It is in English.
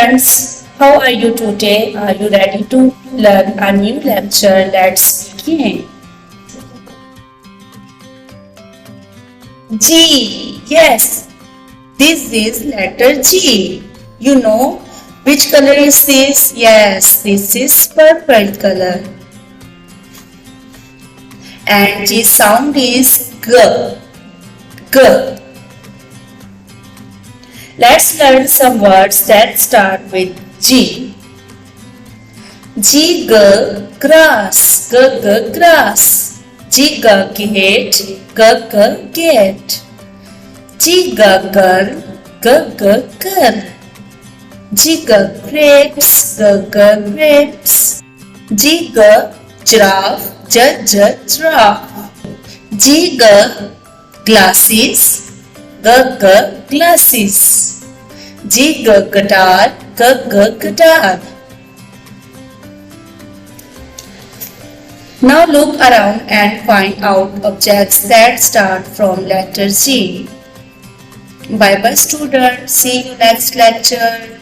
students, how are you today? Are you ready to learn a new lecture? Let's begin. G. Yes, this is letter G. You know which color is this? Yes, this is purple color. And G sound is G. G. Let's learn some words that start with G. G, G, grass, G, G, grass. G, G, gate, G, G, gate. G, G, girl, G, G, girl. G, G, grapes, G, G, grapes. G, G, giraffe, J, J, giraffe. G, G, glasses, G, G, glasses. G, G, guitar, G, G, guitar. Now look around and find out objects that start from letter G. Bye bye students. See you next lecture.